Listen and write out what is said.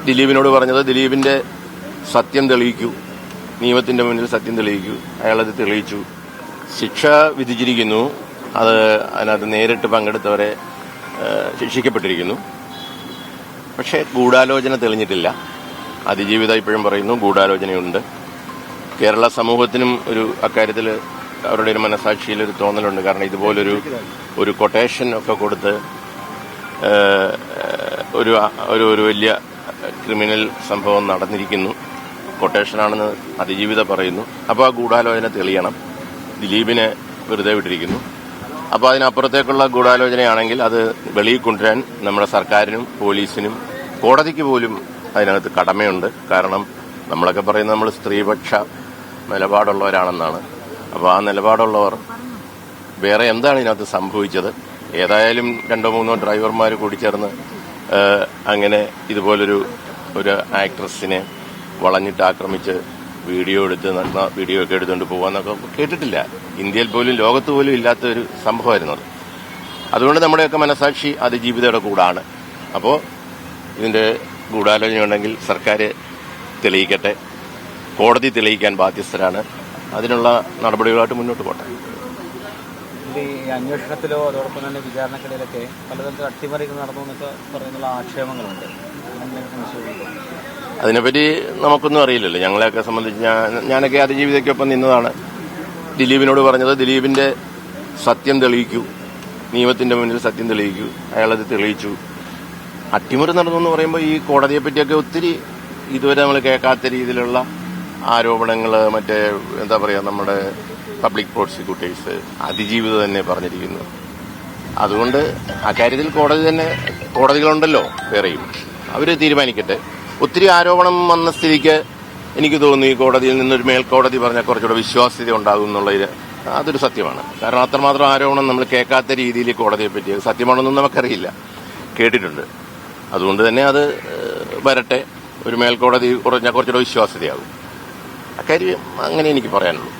ദിലീപിനോട് പറഞ്ഞത് ദിലീപിന്റെ സത്യം തെളിയിക്കൂ, നിയമത്തിന്റെ മുന്നിൽ സത്യം തെളിയിക്കൂ. അയാളത് തെളിയിച്ചു. ശിക്ഷ വിധിച്ചിരിക്കുന്നു. അതിനകത്ത് നേരിട്ട് പങ്കെടുത്തവരെ ശിക്ഷിക്കപ്പെട്ടിരിക്കുന്നു. പക്ഷേ ഗൂഢാലോചന തെളിഞ്ഞിട്ടില്ല. അതിജീവിത ഇപ്പോഴും പറയുന്നു ഗൂഢാലോചനയുണ്ട്. കേരള സമൂഹത്തിനും അക്കാര്യത്തിൽ അവരുടെ ഒരു മനസാക്ഷിയിൽ ഒരു തോന്നലുണ്ട്. കാരണം ഇതുപോലൊരു കൊട്ടേഷൻ ഒക്കെ കൊടുത്ത് ഒരു വലിയ ക്രിമിനൽ സംഭവം നടന്നിരിക്കുന്നു. കൊട്ടേഷനാണെന്ന് അതിജീവിത പറയുന്നു. അപ്പോൾ ആ ഗൂഢാലോചന തെളിയണം. ദിലീപിനെ വെറുതെ വിട്ടിരിക്കുന്നു. അപ്പോൾ അതിനപ്പുറത്തേക്കുള്ള ഗൂഢാലോചനയാണെങ്കിൽ അത് വെളിയിൽ കൊണ്ടുവരാൻ നമ്മുടെ സർക്കാരിനും പോലീസിനും കോടതിക്ക് പോലും അതിനകത്ത് കടമയുണ്ട്. കാരണം നമ്മളൊക്കെ പറയുന്നത് നമ്മൾ സ്ത്രീപക്ഷ നിലപാടുള്ളവരാണെന്നാണ്. അപ്പോൾ ആ നിലപാടുള്ളവർ വേറെ എന്താണ് ഇതിനകത്ത് സംഭവിച്ചത്? ഏതായാലും 2-3 ഡ്രൈവർമാർ കൂടിച്ചേർന്ന് അങ്ങനെ ഇതുപോലൊരു ആക്ട്രസിനെ വളഞ്ഞിട്ട് ആക്രമിച്ച് വീഡിയോ ഒക്കെ എടുത്തുകൊണ്ട് പോകാന്നൊക്കെ കേട്ടിട്ടില്ല. ഇന്ത്യയിൽ പോലും ലോകത്ത് പോലും ഇല്ലാത്ത ഒരു സംഭവമായിരുന്നു അത്. അതുകൊണ്ട് നമ്മുടെയൊക്കെ മനസാക്ഷി അതിജീവിതയുടെ കൂടാണ്. അപ്പോൾ ഇതിന്റെ ഗൂഢാലോചന ഉണ്ടെങ്കിൽ സർക്കാർ തെളിയിക്കട്ടെ. കോടതി തെളിയിക്കാൻ ബാധ്യസ്ഥരാണ്. അതിനുള്ള നടപടികളായിട്ട് മുന്നോട്ട് പോട്ടെ. ഈ അന്വേഷണത്തിലോ അതോടൊപ്പം തന്നെ വിചാരണക്കിടയിലൊക്കെ പലതരത്തിൽ അട്ടിമറികൾ നടന്നു എന്നൊക്കെ പറയുന്നുള്ള ആക്ഷേപങ്ങളുണ്ട്. അതിനെപ്പറ്റി നമുക്കൊന്നും അറിയില്ലല്ലോ. ഞങ്ങളെയൊക്കെ സംബന്ധിച്ച് ഞാനൊക്കെ അതിജീവിതയ്ക്കൊപ്പം നിന്നതാണ്. ദിലീപിനോട് പറഞ്ഞത് ദിലീപിന്റെ സത്യം തെളിയിക്കൂ, നിയമത്തിന്റെ മുന്നിൽ സത്യം തെളിയിക്കൂ. അയാളത് തെളിയിച്ചു. അട്ടിമറി നടന്നു എന്ന് പറയുമ്പോൾ ഈ കോടതിയെ പറ്റിയൊക്കെ ഒത്തിരി ഇതുവരെ നമ്മൾ കേൾക്കാത്ത രീതിയിലുള്ള ആരോപണങ്ങൾ നമ്മുടെ പബ്ലിക് പ്രോസിക്യൂട്ടേഴ്സ് അതിജീവിത തന്നെ പറഞ്ഞിരിക്കുന്നു. അതുകൊണ്ട് അക്കാര്യത്തിൽ കോടതികളുണ്ടല്ലോ വേറെയും, അവർ തീരുമാനിക്കട്ടെ. ഒത്തിരി ആരോപണം വന്ന സ്ഥിതിക്ക് എനിക്ക് തോന്നുന്നു ഈ കോടതിയിൽ നിന്നൊരു മേൽക്കോടതി പറഞ്ഞാൽ കുറച്ചുകൂടെ വിശ്വാസ്യത ഉണ്ടാകും എന്നുള്ളതിൽ അതൊരു സത്യമാണ്. കാരണം അത്രമാത്രം ആരോപണം നമ്മൾ കേൾക്കാത്ത രീതിയിൽ കോടതിയെ പറ്റി സത്യമാണെന്നൊന്നും നമുക്കറിയില്ല, കേട്ടിട്ടുണ്ട്. അതുകൊണ്ട് തന്നെ അത് വരട്ടെ. ഒരു മേൽക്കോടതി കുറച്ചുകൂടെ വിശ്വാസ്യതയാകും. അക്കാര്യം അങ്ങനെ എനിക്ക് പറയാനുള്ളൂ.